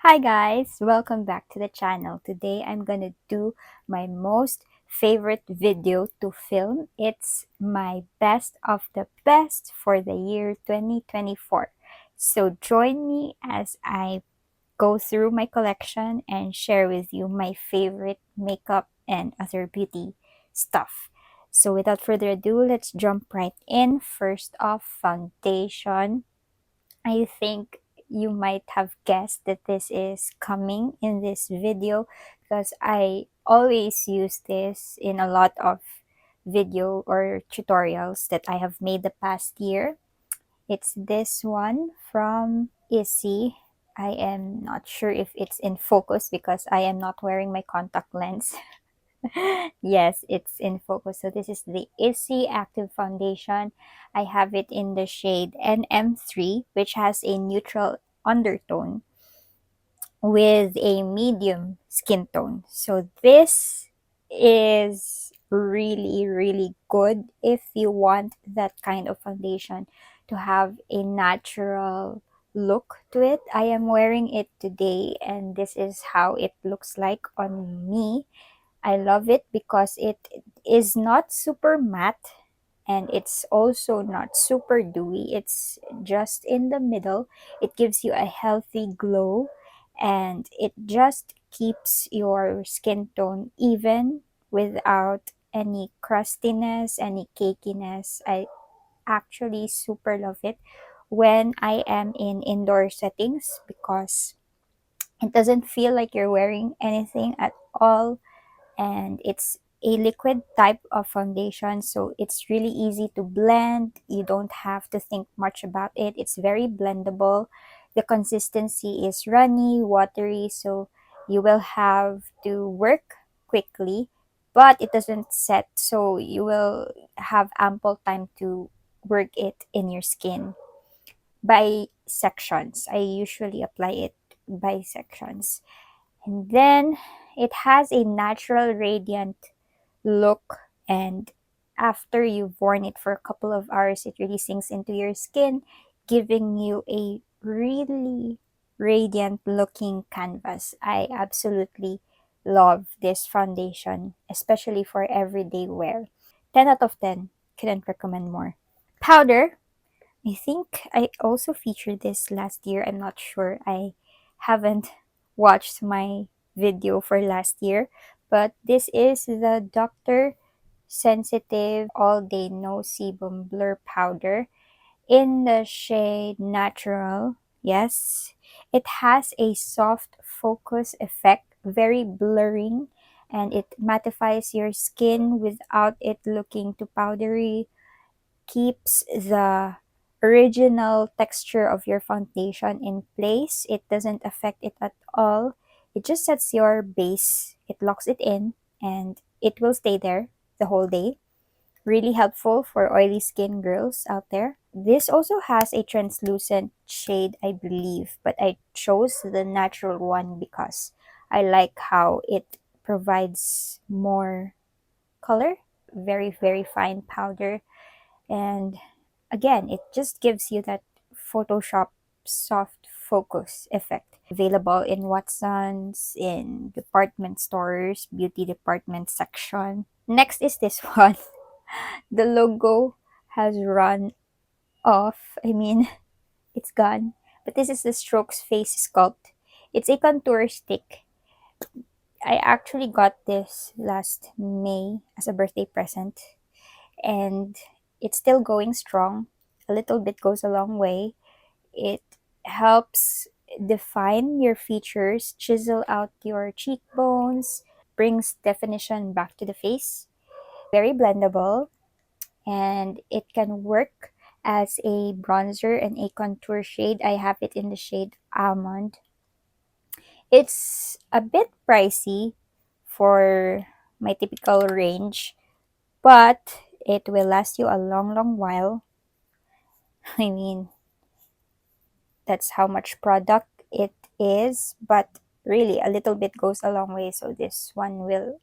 Hi guys, welcome back to the channel. Today I'm gonna do my most favorite video to film. It's my best of the best for the year 2024. So join me as I go through my collection and share with you my favorite makeup and other beauty stuff. So without further ado, let's jump right in. First off, foundation. I think you might have guessed that this is coming in this video because I always use this in a lot of video or tutorials that I have made the past year. It's this one from Issy. I am not sure if it's in focus because I am not wearing my contact lens. Yes, it's in focus. So this is the Issy Active Foundation. I have it in the shade NM3, which has a neutral undertone with a medium skin tone. So this is really good if you want that kind of foundation to have a natural look to it. I am wearing it today and this is how it looks like on me. I love it because it is not super matte and it's also not super dewy. It's just in the middle. It gives you a healthy glow and it just keeps your skin tone even without any crustiness, any cakiness. I actually super love it when I am in indoor settings because it doesn't feel like you're wearing anything at all, and it's a liquid type of foundation, so it's really easy to blend. You don't have to think much about it. It's very blendable. The consistency is runny, watery, so you will have to work quickly, but it doesn't set, so you will have ample time to work it in your skin by sections. I usually apply it by sections. And then it has a natural radiant look, and after you've worn it for a couple of hours it really sinks into your skin, giving you a really radiant looking canvas. I absolutely love this foundation, especially for everyday wear. 10 out of 10. Couldn't recommend more. Powder. I think I also featured this last year. I'm not sure. I haven't watched my video for last year, but this is the Dr. Sensitive All Day No Sebum Blur Powder in the shade Natural. Yes, it has a soft focus effect, very blurring, and it mattifies your skin without it looking too powdery, keeps the original texture of your foundation in place. It doesn't affect it at all. It just sets your base, it locks it in, and it will stay there the whole day. Really helpful for oily skin girls out there. This also has a translucent shade, I believe, but I chose the natural one because I like how it provides more color. Very fine powder, and again, it just gives you that Photoshop soft focus effect. Available in Watsons, in department stores, beauty department section. Next is this one. The logo has run off. I mean, it's gone. But this is the Strokes Face Sculpt. It's a contour stick. I actually got this last May as a birthday present, and it's still going strong. A little bit goes a long way. It helps define your features, chisel out your cheekbones, brings definition back to the face. Very blendable, and it can work as a bronzer and a contour shade. I have it in the shade Almond. It's a bit pricey for my typical range, but it will last you a long while. I mean, that's how much product it is, but really a little bit goes a long way, so this one will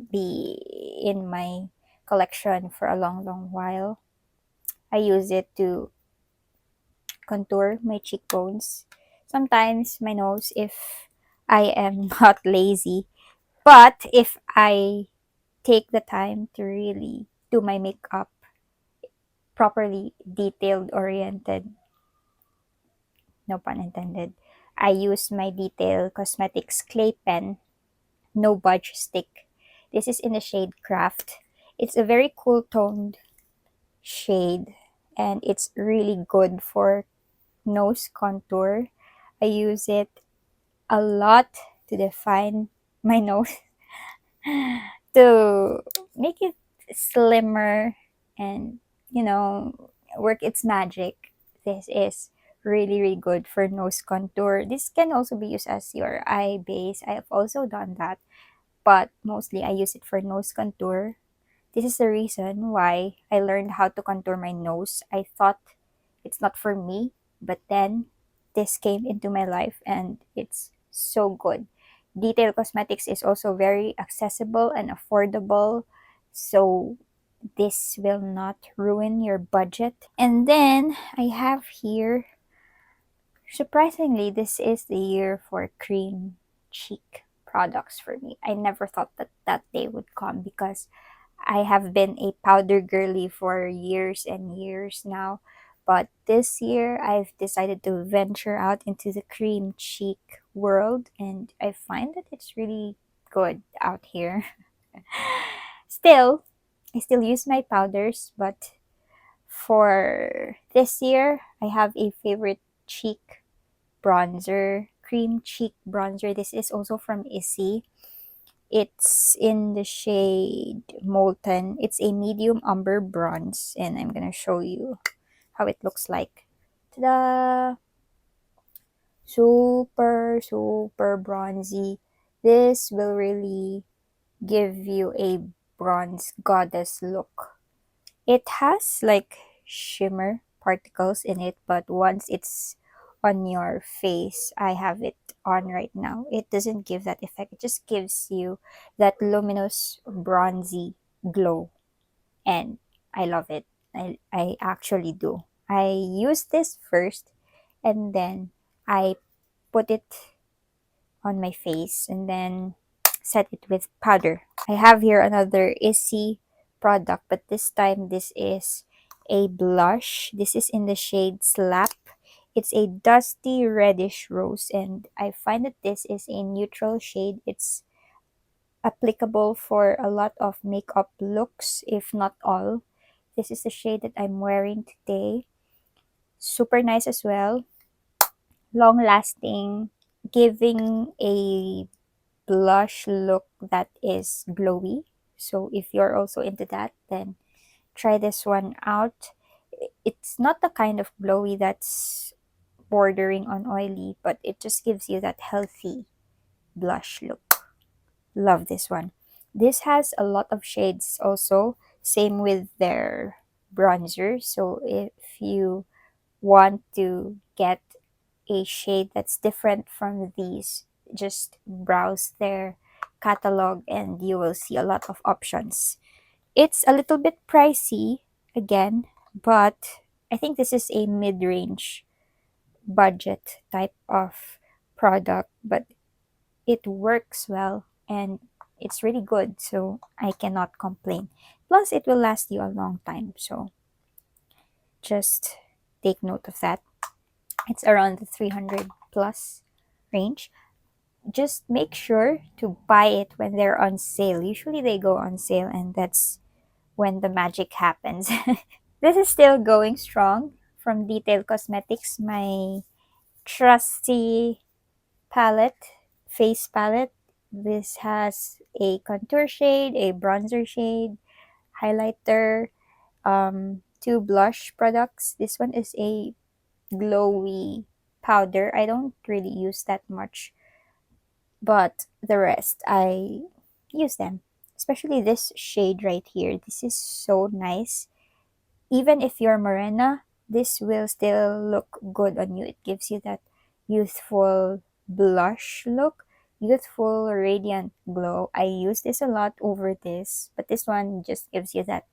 be in my collection for a long while. I use it to contour my cheekbones, sometimes my nose if I am not lazy. But if I take the time to really do my makeup properly, detailed oriented, no pun intended, I use my Detail Cosmetics Clay Pen No Budge Stick. This is in the shade Craft. It's a very cool toned shade and it's really good for nose contour. I use it a lot to define my nose to make it slimmer and, you know, work its magic. This is really good for nose contour. This can also be used as your eye base. I have also done that, but mostly I use it for nose contour. This is the reason why I learned how to contour my nose. I thought it's not for me, but then this came into my life and it's so good. Detail Cosmetics is also very accessible and affordable, so this will not ruin your budget. And then I have here, surprisingly, this is the year for cream cheek products for me. I never thought that that day would come because I have been a powder girly for years and years now. But this year, I've decided to venture out into the cream cheek world, and I find that it's really good out here. Still, I still use my powders, but for this year, I have a favorite cheek bronzer, cream cheek bronzer. This is also from Issey. It's in the shade Molten. It's a medium umber bronze, and I'm gonna show you how it looks like. Ta-da! Super bronzy. This will really give you a bronze goddess look. It has like shimmer particles in it, but once it's on your face, I have it on right now. It doesn't give that effect. It just gives you that luminous bronzy glow. And I love it. I actually do. I use this first and then I put it on my face and then set it with powder. I have here another Issey product, but this time this is a blush. This is in the shade Slap. It's a dusty reddish rose, and I find that this is a neutral shade. It's applicable for a lot of makeup looks, if not all. This is the shade that I'm wearing today. Super nice as well. Long lasting, giving a blush look that is glowy. So if you're also into that, then try this one out. It's not the kind of glowy that's bordering on oily, but it just gives you that healthy blush look. Love this one. This has a lot of shades also, same with their bronzer. So if you want to get a shade that's different from these, just browse their catalog and you will see a lot of options. It's a little bit pricey again, but I think this is a mid-range budget type of product, but it works well and it's really good, so I cannot complain. Plus, it will last you a long time, so just take note of that. It's around the 300 plus range. Just make sure to buy it when they're on sale. Usually they go on sale and that's when the magic happens. This is still going strong from Detail Cosmetics, my trusty palette, face palette. This has a contour shade, a bronzer shade, highlighter, two blush products. This one is a glowy powder. I don't really use that much, but the rest I use them. Especially this shade right here. This is so nice. Even if you're morena, this will still look good on you. It gives you that youthful blush look, youthful radiant glow. I use this a lot over this, but this one just gives you that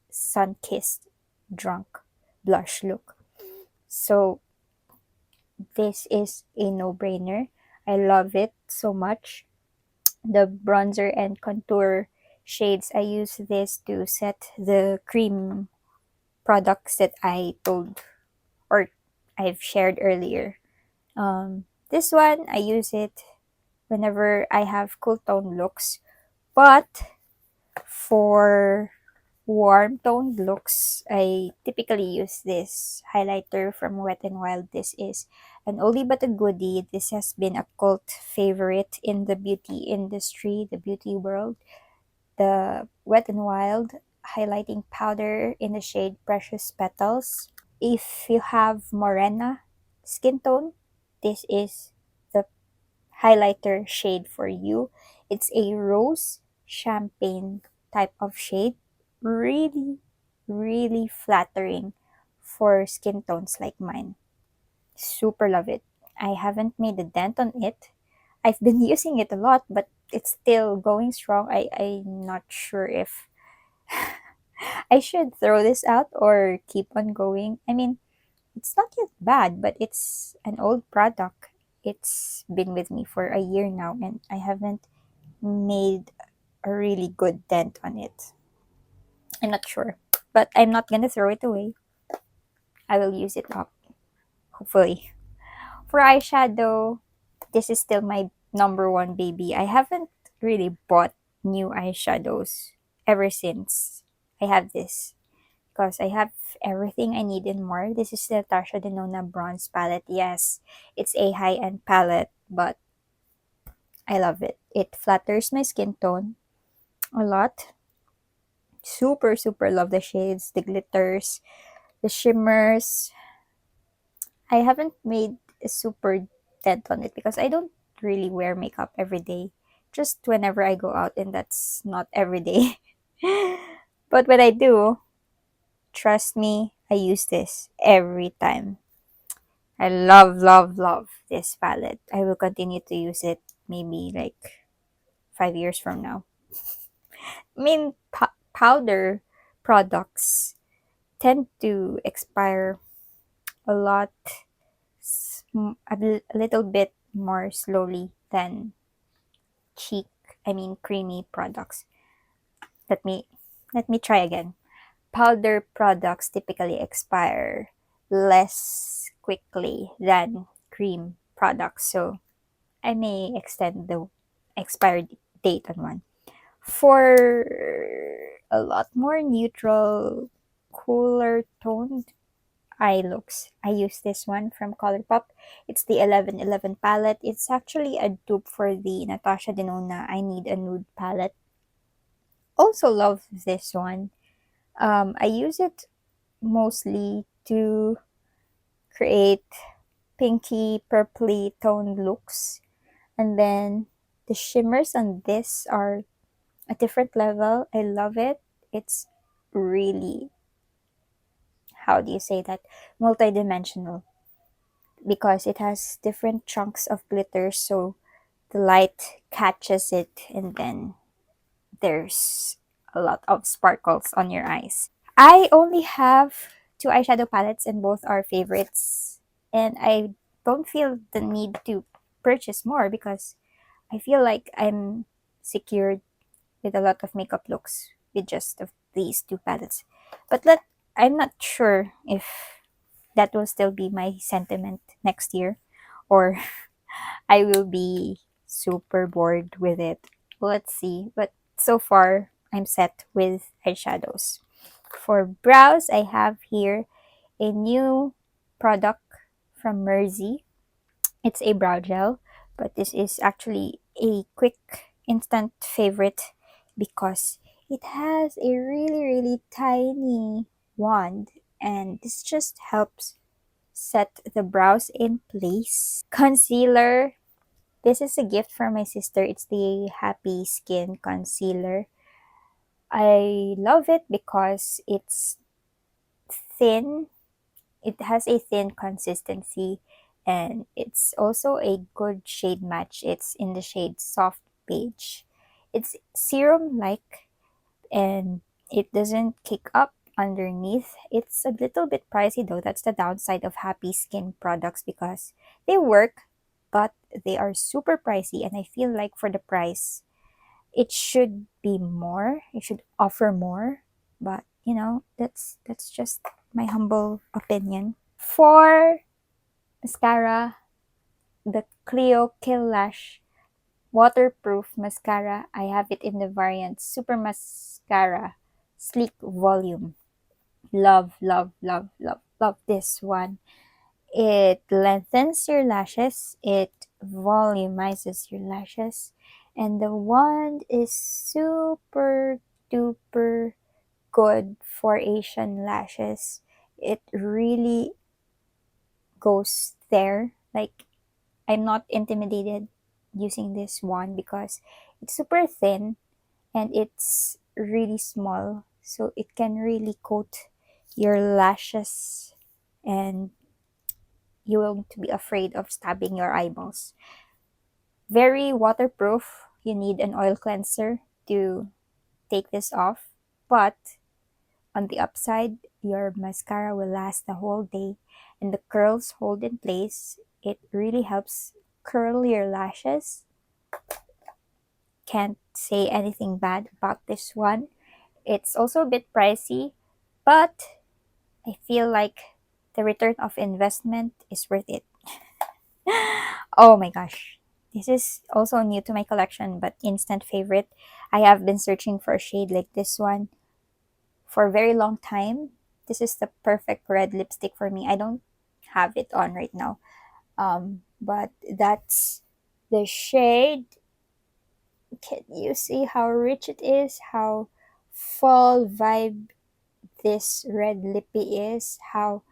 sun-kissed drunk blush look. So this is a no-brainer. I love it so much. The bronzer and contour shades, I use this to set the cream products that I told or I've shared earlier. This one, I use it whenever I have cool tone looks, but for warm toned looks, I typically use this highlighter from Wet n Wild. This is an oldie but a goodie. This has been a cult favorite in the beauty industry, the beauty world. The Wet n Wild highlighting powder in the shade Precious Petals. If you have morena skin tone, this is the highlighter shade for you. It's a rose champagne type of shade. Really, really flattering for skin tones like mine. Super love it. I haven't made a dent on it. I've been using it a lot, but it's still going strong. I'm not sure if I should throw this out or keep on going. I mean, it's not yet bad, but it's an old product. It's been with me for a year now, and I haven't made a really good dent on it. I'm not sure, but I'm not gonna throw it away. I will use it up, hopefully. For eyeshadow, this is still my number one baby. I haven't really bought new eyeshadows ever since I have this because I have everything I need and more. This is the Natasha Denona Bronze Palette. Yes, it's a high-end palette, but I love it. It flatters my skin tone a lot. Super, super love the shades, the glitters, the shimmers. I haven't made a super dent on it because I don't really wear makeup every day. Just whenever I go out, and that's not every day. But when I do, trust me, I use this every time. I love, love, love this palette. I will continue to use it maybe like 5 years from now. I mean, powder products tend to expire a lot, a little bit more slowly than cheek, I mean creamy products. Let me let me try again. Powder products typically expire less quickly than cream products, so I may extend the expired date on one. For a lot more neutral, cooler toned eye looks, I use this one from Colourpop. It's the 1111 palette. It's actually a dupe for the Natasha Denona I Need a Nude palette. Also love this one. I use it mostly to create pinky, purpley toned looks. And then the shimmers on this are a different level. I love it. It's really, how do you say that? Multidimensional because it has different chunks of glitter, so the light catches it, and then there's a lot of sparkles on your eyes. I only have two eyeshadow palettes, and both are favorites, and I don't feel the need to purchase more because I feel like I'm secured with a lot of makeup looks with just of these two palettes. But I'm not sure if that will still be my sentiment next year, or I will be super bored with it. Let's see. But so far, I'm set with eyeshadows. For brows, I have here a new product from Mersey. It's a brow gel, but this is actually a quick instant favorite because it has a really, really tiny wand, and this just helps set the brows in place. Concealer. This is a gift from my sister. It's the Happy Skin Concealer. I love it because it's thin. It has a thin consistency, and it's also a good shade match. It's in the shade Soft Beige. It's serum like, and it doesn't kick up underneath. It's a little bit pricey though. That's the downside of Happy Skin products because They work, but they are super pricey, and I feel like for the price, it should be more. It should offer more, but that's just my humble opinion. For mascara, the Clio Kill Lash waterproof mascara, I have it in the variant Super Mascara Sleek Volume. Love, love, love, love, love this one. It lengthens your lashes, it volumizes your lashes, and the wand is super duper good for Asian lashes. It really goes there. Like, I'm not intimidated using this wand because it's super thin and it's really small, so it can really coat your lashes and you won't be afraid of stabbing your eyeballs. Very waterproof. You need an oil cleanser to take this off, but on the upside, your mascara will last the whole day and the curls hold in place. It really helps curl your lashes. Can't say anything bad about this one. It's also a bit pricey, but I feel like the return of investment is worth it. Oh my gosh. This is also new to my collection, but instant favorite. I have been searching for a shade like this one for a very long time. This is the perfect red lipstick for me. I don't have it on right now. But that's the shade. Can you see how rich it is? How fall vibe this red lippy is? How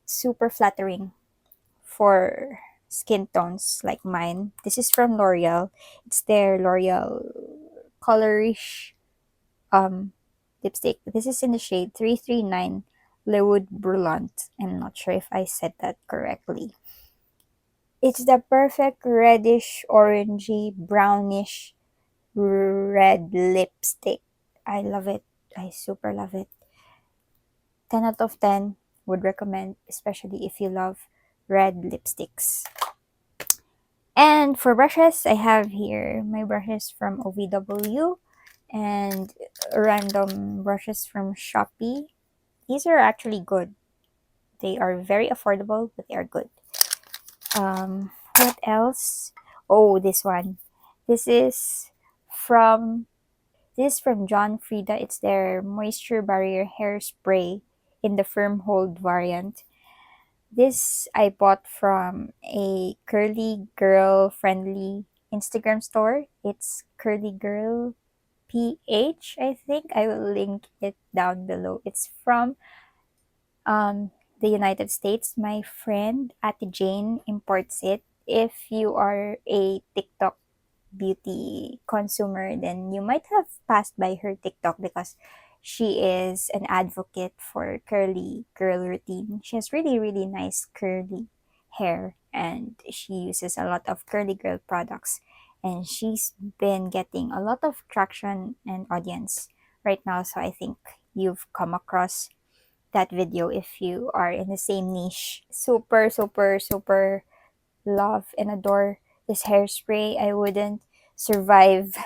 super flattering for skin tones like mine. This is from L'Oreal. It's their L'Oreal Colorish um lipstick. This is in the shade 339 Lewood Brulante. I'm not sure if I said that correctly. It's the perfect reddish, orangey, brownish red lipstick. I love it. I super love it. 10 out of 10 would recommend, especially if you love red lipsticks. And for brushes, I have here my brushes from OVW and random brushes from Shopee. These are actually good. They are very affordable, but they are good. What else? Oh, this one. This is from John Frieda. It's their moisture barrier hairspray in the firm hold variant. This I bought from a curly girl friendly Instagram store. It's Curly Girl PH, I think. I will link it down below. It's from the United States. My friend Ate Jane imports it. If you are a TikTok beauty consumer, then you might have passed by her TikTok because she is an advocate for curly girl routine. She has really, really nice curly hair and she uses a lot of curly girl products. And she's been getting a lot of traction and audience right now. So I think you've come across that video if you are in the same niche. Super, super, super love and adore this hairspray. I wouldn't survive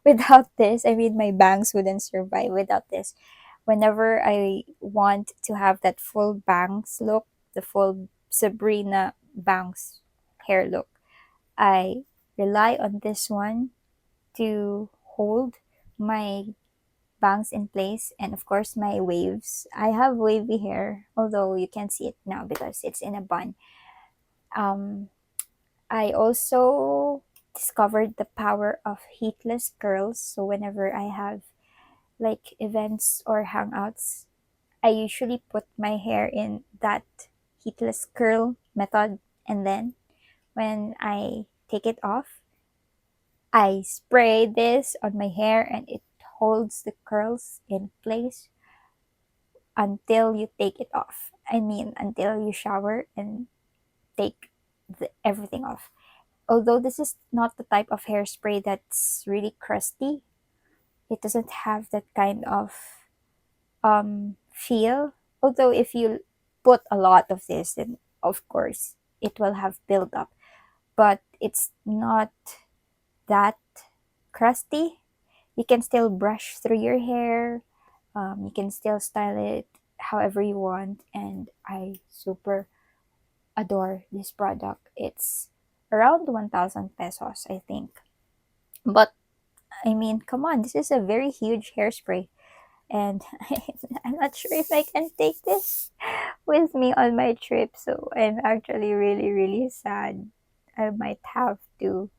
without this. I mean, my bangs wouldn't survive without this. Whenever I want to have that full bangs look, the full Sabrina bangs hair look, I rely on this one to hold my bangs in place and of course my waves. I have wavy hair, although you can't see it now because it's in a bun. Um, I also discovered the power of heatless curls. So whenever I have like events or hangouts, I usually put my hair in that heatless curl method and then when I take it off, I spray this on my hair and it holds the curls in place until you take it off. I mean, until you shower and take everything off. Although this is not the type of hairspray that's really crusty, it doesn't have that kind of feel. Although if you put a lot of this, then of course, it will have build up, but it's not that crusty. You can still brush through your hair. You can still style it however you want, and I super adore this product. It's around 1,000 pesos, I think. But I mean, come on, this is a very huge hairspray, and I'm not sure if I can take this with me on my trip. So I'm actually really, really sad. I might have to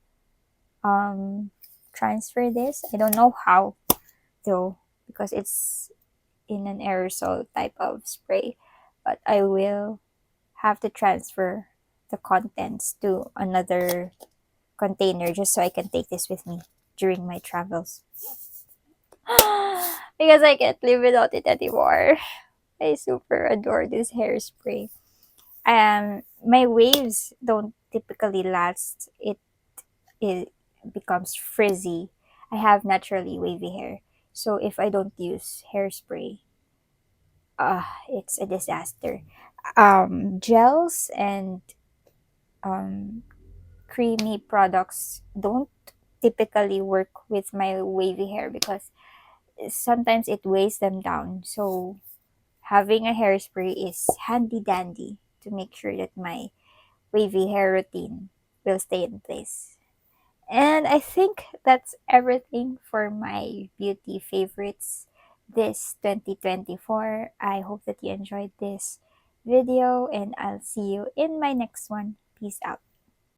um transfer this. I don't know how though, because it's in an aerosol type of spray, but I will have to transfer the contents to another container just so I can take this with me during my travels. Because I can't live without it anymore. I super adore this hairspray. My waves don't typically last. It becomes frizzy. I have naturally wavy hair, so if I don't use hairspray, it's a disaster. Gels and um, creamy products don't typically work with my wavy hair because sometimes it weighs them down. So having a hairspray is handy dandy to make sure that my wavy hair routine will stay in place. And I think that's everything for my beauty favorites this 2024. I hope that you enjoyed this video, and I'll see you in my next one. Peace out.